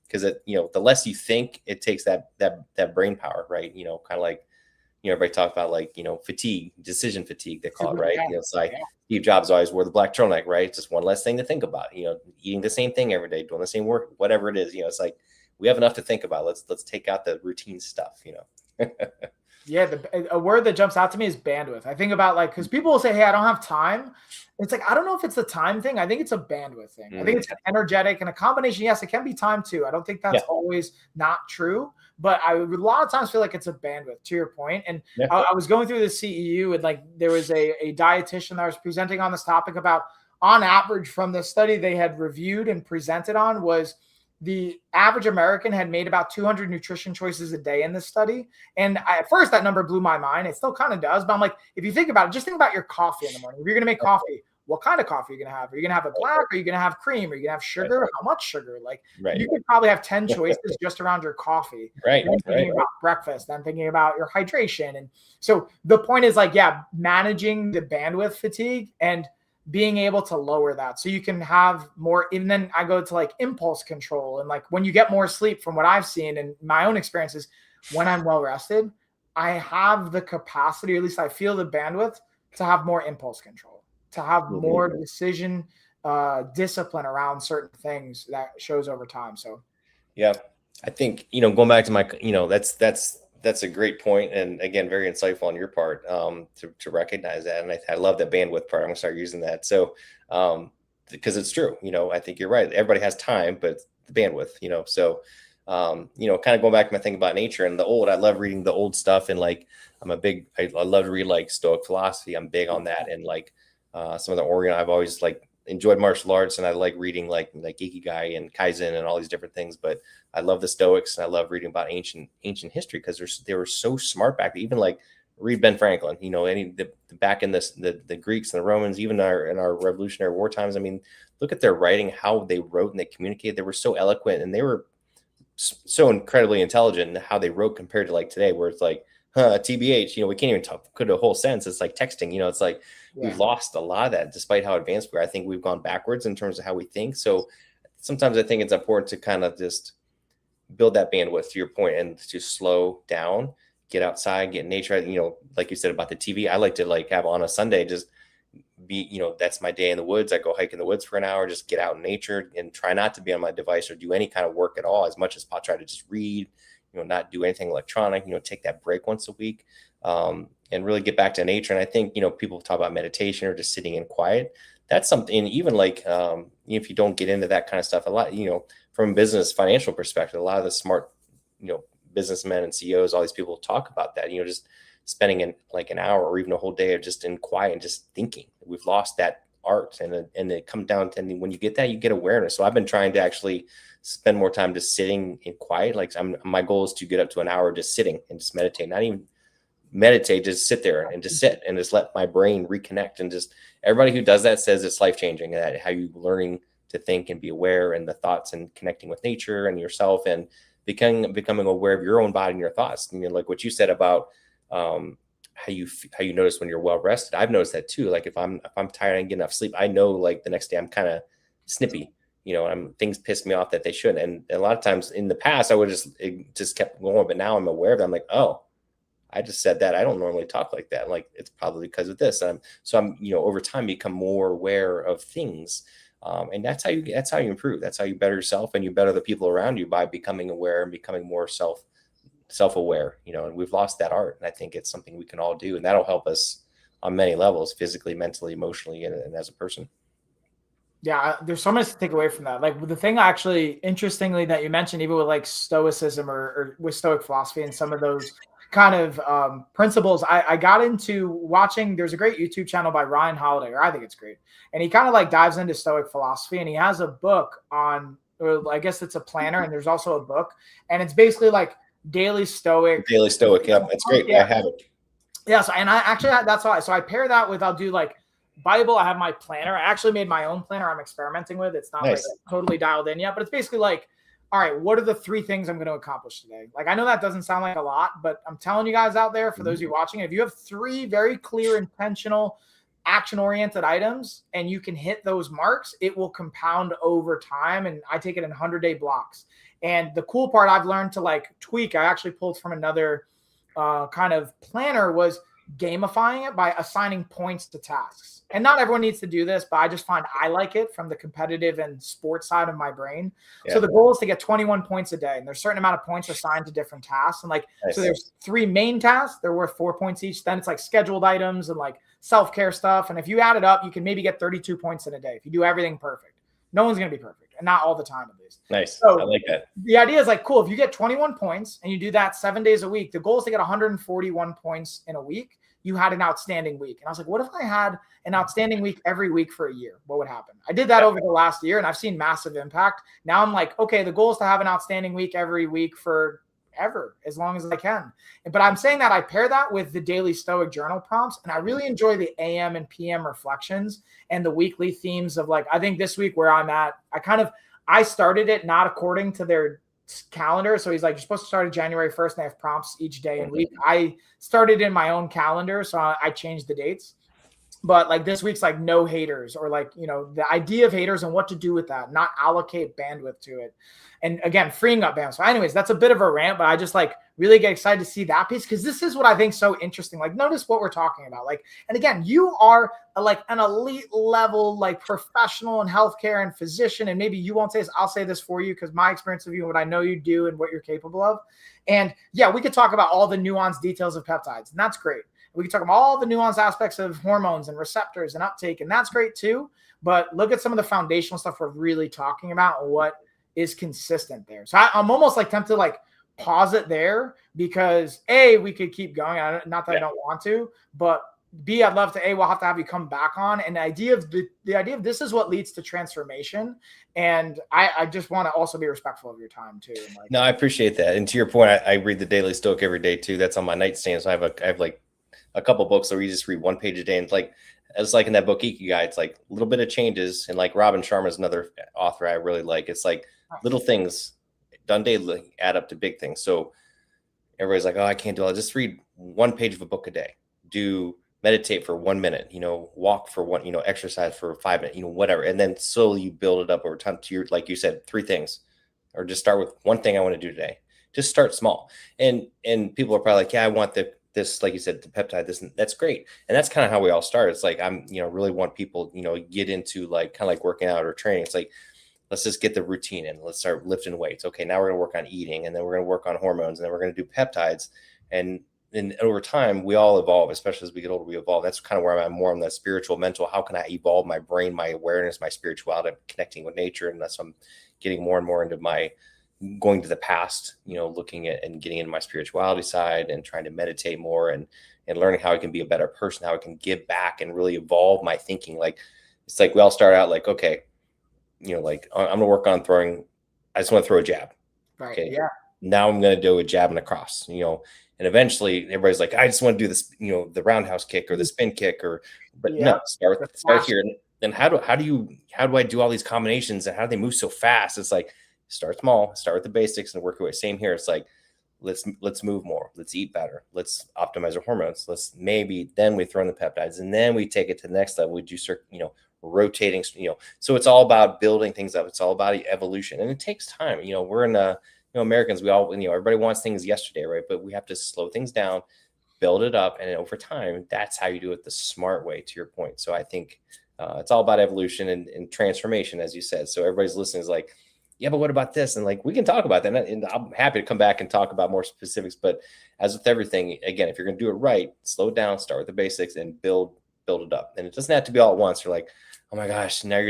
Speaker 2: Because the less you think, it takes that brain power, right? Kind of like, everybody talk about like, fatigue, decision fatigue, they call it, right? It's like Steve Jobs always wore the black turtleneck, right? It's just one less thing to think about, eating the same thing every day, doing the same work, whatever it is, it's like, we have enough to think about. Let's take out the routine stuff,
Speaker 1: Yeah. A word that jumps out to me is bandwidth. I think about like, cause people will say, hey, I don't have time. It's like, I don't know if it's the time thing. I think it's a bandwidth thing. I think it's an energetic and a combination. Yes, it can be time too. I don't think that's always not true, but I would a lot of times feel like it's a bandwidth, to your point. And I was going through the CEU and like, there was a dietitian that was presenting on this topic about, on average from the study they had reviewed and presented on, was the average American had made about 200 nutrition choices a day in this study. And at first that number blew my mind. It still kind of does, but I'm like, if you think about it, just think about your coffee in the morning. If you're going to make coffee, what kind of coffee are you going to have? Are you going to have a black? Are you going to have cream? Are you going to have sugar? How much sugar? Like you could probably have 10 choices just around your coffee. Thinking about breakfast, then thinking about your hydration. And so the point is like, managing the bandwidth fatigue and being able to lower that so you can have more. And then I go to like impulse control. And like when you get more sleep, from what I've seen in my own experiences, when I'm well rested, I have the capacity, or at least I feel the bandwidth to have more impulse control, to have more decision discipline around certain things that shows over time. So,
Speaker 2: I think, going back to my, that's a great point. And again, very insightful on your part to recognize that. And I love that bandwidth part. I'm gonna start using that. So, because it's true, I think you're right. Everybody has time, but the bandwidth, so, kind of going back to my thing about nature and the old, I love reading the old stuff. And like, I love to read like Stoic philosophy. I'm big on that. And like some of the Orient, I've always like enjoyed martial arts, and I like reading like Ikigai and Kaizen and all these different things. But I love the Stoics, and I love reading about ancient history because they were so smart back then. Even like read Ben Franklin, back in the Greeks and the Romans, even in our Revolutionary War times. I mean, look at their writing, how they wrote and they communicated. They were so eloquent, and they were so incredibly intelligent in how they wrote compared to like today, where it's like, TBH, we can't even put a whole sentence. It's like texting, it's like we've lost a lot of that despite how advanced we are. I think we've gone backwards in terms of how we think. So sometimes I think it's important to kind of just build that bandwidth, to your point, and to slow down, get outside, get in nature. Like you said about the TV, I like to like have on a Sunday, just be, that's my day in the woods. I go hike in the woods for an hour, just get out in nature and try not to be on my device or do any kind of work at all, as much as possible. Try to just read, not do anything electronic, take that break once a week, and really get back to nature. And I think, people talk about meditation or just sitting in quiet. That's something, even like, if you don't get into that kind of stuff a lot, from a business financial perspective, a lot of the smart, businessmen and CEOs, all these people talk about that, just spending in like an hour or even a whole day of just in quiet and just thinking. We've lost that art, and it comes down to, when you get that, you get awareness. So I've been trying to actually spend more time just sitting in quiet. Like my goal is to get up to an hour just sitting and just meditate, not even meditate, just sit there and just sit and just let my brain reconnect. And just everybody who does that says it's life-changing, that how you learning to think and be aware, and the thoughts, and connecting with nature and yourself, and becoming aware of your own body and your thoughts. Like what you said about how you notice when you're well rested. I've noticed that too. Like if I'm tired and get enough sleep, I know like the next day I'm kind of snippy. Things piss me off that they shouldn't. And a lot of times in the past, I would just kept going, but now I'm aware of it. I'm like, oh, I just said that. I don't normally talk like that. Like it's probably because of this. I'm over time become more aware of things. And that's how you improve. That's how you better yourself, and you better the people around you by becoming aware and becoming more self-aware, and we've lost that art. And I think it's something we can all do, and that'll help us on many levels, physically, mentally, emotionally, and as a person.
Speaker 1: Yeah, there's so much to take away from that. Like the thing actually, interestingly, that you mentioned, even with like Stoicism or with Stoic philosophy and some of those kind of principles, I got into watching. There's a great YouTube channel by Ryan Holiday, or I think it's great. And he kind of like dives into Stoic philosophy, and he has a book on, or I guess it's a planner, and there's also a book, and it's basically like Daily Stoic.
Speaker 2: Yeah, that's great. Yeah. I have it.
Speaker 1: Yeah. So, and I actually, that's why. So I pair that with, I'll do like Bible. I have my planner. I actually made my own planner I'm experimenting with. It's not
Speaker 2: nice.
Speaker 1: Like totally dialed in yet, but it's basically like, all right, what are the 3 things I'm going to accomplish today? Like, I know that doesn't sound like a lot, but I'm telling you guys out there, for those of you watching, if you have 3 very clear, intentional, action-oriented items and you can hit those marks, it will compound over time. And I take it in 100-day blocks. And the cool part I've learned to like tweak, I actually pulled from another kind of planner, was gamifying it by assigning points to tasks. And not everyone needs to do this, but I just find I like it from the competitive and sports side of my brain. Yeah. So the goal is to get 21 points a day, and there's a certain amount of points assigned to different tasks. And like, nice. So there's 3 main tasks. They're worth 4 points each. Then it's like scheduled items and like self-care stuff. And if you add it up, you can maybe get 32 points in a day if you do everything perfect. No one's going to be perfect, and not all the time, at least.
Speaker 2: Nice. So I like that.
Speaker 1: The idea is like, cool. If you get 21 points and you do that 7 days a week, the goal is to get 141 points in a week. You had an outstanding week. And I was like, what if I had an outstanding week every week for a year? What would happen? I did that over the last year, and I've seen massive impact. Now I'm like, okay, the goal is to have an outstanding week every week for ever, as long as I can. But I'm saying that I pair that with the daily Stoic journal prompts, and I really enjoy the AM and PM reflections and the weekly themes of like, I think this week where I'm at, I started it not according to their calendar. So he's like, you're supposed to start at January 1st, and they have prompts each day and week. I started in my own calendar, so I changed the dates. But like this week's like no haters, or like, the idea of haters and what to do with that, not allocate bandwidth to it. And again, freeing up bandwidth. So anyways, that's a bit of a rant, but I just like really get excited to see that piece, because this is what I think so interesting. Like, notice what we're talking about. Like, and again, you are like an elite level, like professional in healthcare and physician. And maybe you won't say this, I'll say this for you, because my experience of you and what I know you do and what you're capable of. And yeah, we could talk about all the nuanced details of peptides, and that's great. We can talk about all the nuanced aspects of hormones and receptors and uptake, and that's great too. But look at some of the foundational stuff we're really talking about and what is consistent there. So I'm almost like tempted to like pause it there, because A, we could keep going. Not that I don't want to, but B, I'd love to, we'll have to have you come back on. And the idea of this is what leads to transformation. And I just want to also be respectful of your time too.
Speaker 2: No, I appreciate that. And to your point, I read the Daily Stoic every day too. That's on my nightstand. So I have like a couple books where you just read 1 page a day, and it's like in that book Ikigai, it's like a little bit of changes. And like Robin Sharma is another author I really like. It's like little things done daily add up to big things. So everybody's like, oh, I can't do it. Just read 1 page of a book a day. Meditate for 1 minute, walk for 1, exercise for 5 minutes, whatever. And then slowly you build it up over time to like you said, 3 things, or just start with 1 thing I want to do today. Just start small. And people are probably like, yeah, I want this, like you said, the peptide, this, and that's great. And that's kind of how we all start. It's like, I'm, really want people, get into like, kind of like working out or training. It's like, let's just get the routine in. Let's start lifting weights. Okay, now we're going to work on eating, and then we're going to work on hormones, and then we're going to do peptides. And over time, we all evolve, especially as we get older, we evolve. That's kind of where I'm more on the spiritual, mental. How can I evolve my brain, my awareness, my spirituality, connecting with nature? And that's what I'm getting more and more into my going to the past, looking at and getting into my spirituality side and trying to meditate more and learning how I can be a better person, how I can give back and really evolve my thinking. Like, it's like, we all start out like, okay, like I'm going to work on throwing, I just want to throw a jab.
Speaker 1: Right.
Speaker 2: Okay.
Speaker 1: Yeah.
Speaker 2: Now I'm going to do a jab and a cross, and eventually everybody's like, I just want to do this, the roundhouse kick or the spin kick but no, start here. And how do I do all these combinations, and how do they move so fast? It's like, start small, start with the basics and work your way. Same here. It's like, let's move more. Let's eat better. Let's optimize our hormones. Then we throw in the peptides, and then we take it to the next level. We do start, rotating, so it's all about building things up. It's all about evolution, and it takes time. We're in Americans, we all, everybody wants things yesterday, right? But we have to slow things down, build it up. And over time, that's how you do it the smart way, to your point. So I think it's all about evolution and transformation, as you said. So everybody's listening is like, yeah, but what about this? And like, we can talk about that. And I'm happy to come back and talk about more specifics. But as with everything, again, if you're going to do it right, slow it down, start with the basics and build it up. And it doesn't have to be all at once. You're like, oh my gosh, now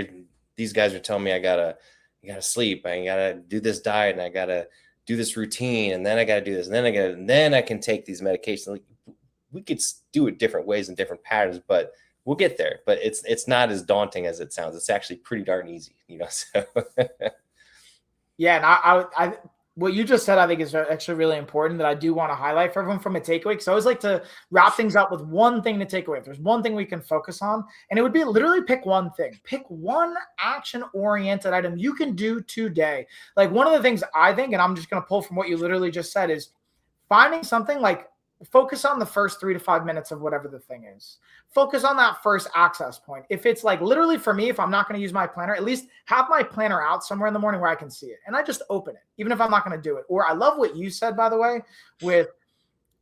Speaker 2: these guys are telling me I gotta sleep, I gotta do this diet, and I gotta do this routine, and then I gotta do this, and then I can take these medications. Like, we could do it different ways and different patterns, but we'll get there. But it's not as daunting as it sounds. It's actually pretty darn easy, so.
Speaker 1: Yeah, and I what you just said, I think, is actually really important, that I do want to highlight for everyone from a takeaway. Because I always like to wrap things up with one thing to take away. If there's one thing we can focus on, and it would be literally pick one thing, pick one action-oriented item you can do today. Like, one of the things I think, and I'm just going to pull from what you literally just said, is finding something like, focus on the first 3 to 5 minutes of whatever the thing is. Focus on that first access point. If it's like, literally for me, if I'm not going to use my planner, at least have my planner out somewhere in the morning where I can see it. And I just open it, even if I'm not going to do it. Or I love what you said, by the way,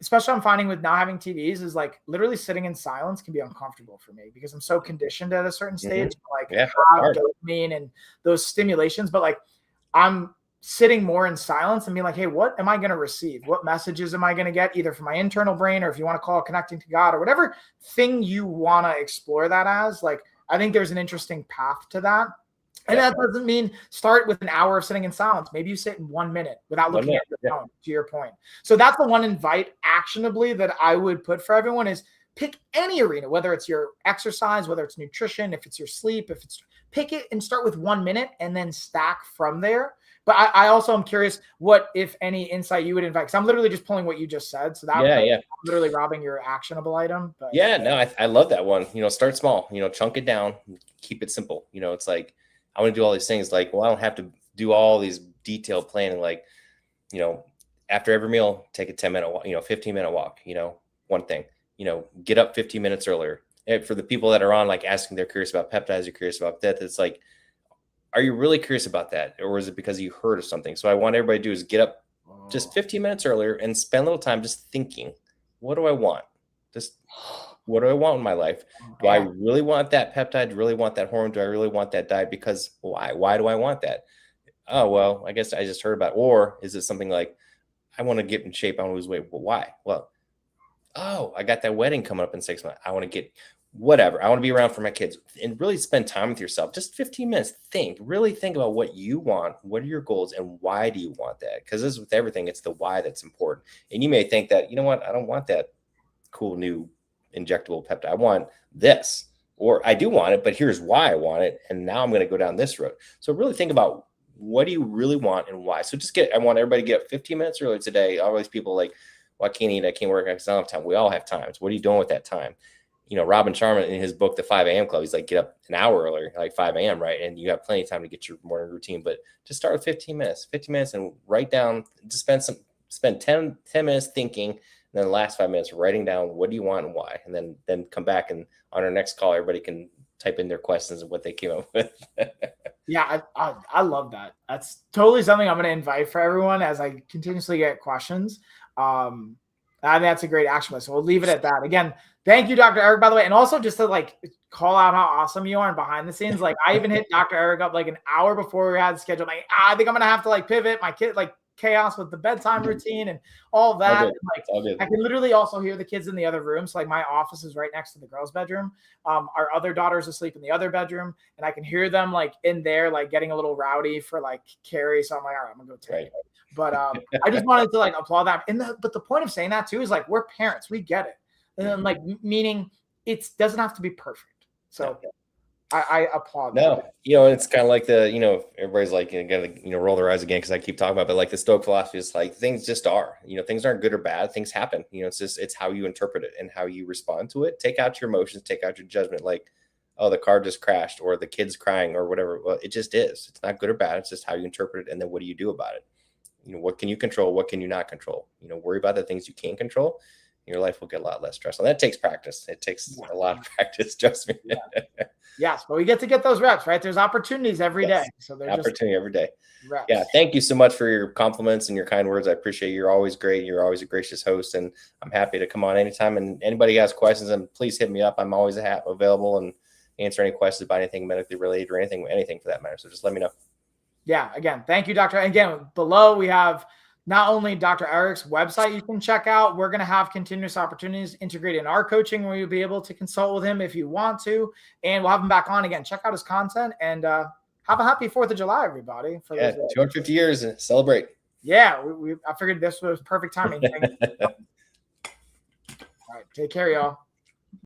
Speaker 1: especially I'm finding with not having TVs, is like, literally sitting in silence can be uncomfortable for me because I'm so conditioned at a certain stage, have dopamine and those stimulations. But like, I'm sitting more in silence and being like, hey, what am I going to receive? What messages am I going to get, either from my internal brain, or if you want to call it connecting to God, or whatever thing you want to explore that as. Like, I think there's an interesting path to that. And that doesn't mean start with an hour of sitting in silence. Maybe you sit in 1 minute without looking at your phone, to your point. So that's the one invite actionably that I would put for everyone, is pick any arena, whether it's your exercise, whether it's nutrition, if it's your sleep, pick it and start with 1 minute and then stack from there. But I also am curious what, if any, insight you would invite, because I'm literally just pulling what you just said. So that I'm literally robbing your actionable item. But
Speaker 2: I love that one. Start small, chunk it down, keep it simple. It's like, I want to do all these things. Like, well, I don't have to do all these detailed planning. Like, after every meal, take a 10-minute walk, 15-minute walk, one thing, get up 15 minutes earlier. And for the people that are on, like, asking, they're curious about peptides, you're curious about that. It's like, are you really curious about that? Or is it because you heard of something? So I want everybody to do is get up just 15 minutes earlier and spend a little time just thinking, what do I want? Just, what do I want in my life? Do I really want that peptide? Do I really want that hormone? Do I really want that diet? Because why? Why do I want that? Oh, well, I guess I just heard about it. Or is it something like, I want to get in shape, I want to lose weight. Well, why? Well, I got that wedding coming up in 6 months. I want to get whatever. I want to be around for my kids, and really spend time with yourself. Just 15 minutes. Really think about what you want. What are your goals, and why do you want that? Because this is with everything, it's the why that's important. And you may think that, I don't want that cool new injectable peptide. I want this, or I do want it, but here's why I want it. And now I'm going to go down this road. So really think about, what do you really want and why? So I want everybody to get up 15 minutes earlier today. All these people like, well, I can't eat, I can't work, I don't have time. We all have times. What are you doing with that time? Robin Sharma, in his book, The 5 a.m. Club, he's like, get up an hour earlier, like 5 a.m., right? And you have plenty of time to get your morning routine, but just start with 15 minutes, and write down, just spend 10 minutes thinking, and then the last 5 minutes writing down, what do you want and why? And then come back, and on our next call, everybody can type in their questions and what they came up with.
Speaker 1: Yeah, I love that. That's totally something I'm going to invite for everyone as I continuously get questions. I think that's a great action list. So we'll leave it at that. Again, thank you, Dr. Eric, by the way. And also just to like call out how awesome you are and behind the scenes. Like, I even hit Dr. Eric up like an hour before we had scheduled. Like, I think I'm going to have to like pivot. My kid, like chaos with the bedtime routine and all that. And
Speaker 2: all good.
Speaker 1: I can literally also hear the kids in the other rooms. Like my office is right next to the girls' bedroom. Our other daughter's asleep in the other bedroom, and I can hear them like in there, like getting a little rowdy for like Carrie. So I'm like, all right, I'm gonna go take it. But I just wanted to like applaud that. But the point of saying that too is like we're parents, we get it, and then, like meaning it doesn't have to be perfect. So I applaud that.
Speaker 2: It's kind of like everybody's like gonna roll their eyes again because I keep talking about it, but like the Stoic philosophy is like things just are, things aren't good or bad, things happen. It's how you interpret it and how you respond to it. Take out your emotions, take out your judgment, like, oh, the car just crashed or the kid's crying or whatever. Well, it just is. It's not good or bad. It's just how you interpret it. And then what do you do about it? What can you control? What can you not control? Worry about the things you can control. Your life will get a lot less stressful. That takes practice. It takes a lot of practice. Trust me.
Speaker 1: Yes, but we get to get those reps, right? There's opportunities every day. So there's
Speaker 2: opportunity every day.
Speaker 1: Reps.
Speaker 2: Yeah. Thank you so much for your compliments and your kind words. I appreciate it. You're always great. You're always a gracious host, and I'm happy to come on anytime. And anybody has questions, and please hit me up. I'm always available and answer any questions about anything medically related or anything for that matter. So just let me know. Yeah.
Speaker 1: Again, thank you, Doctor. Again, below we have not only Dr. Eric's website you can check out. We're going to have continuous opportunities integrated in our coaching where you'll be able to consult with him if you want to. And we'll have him back on again. Check out his content and have a happy 4th of July, everybody. For
Speaker 2: 250 years and celebrate.
Speaker 1: Yeah, I figured this was perfect timing. All right, take care, y'all.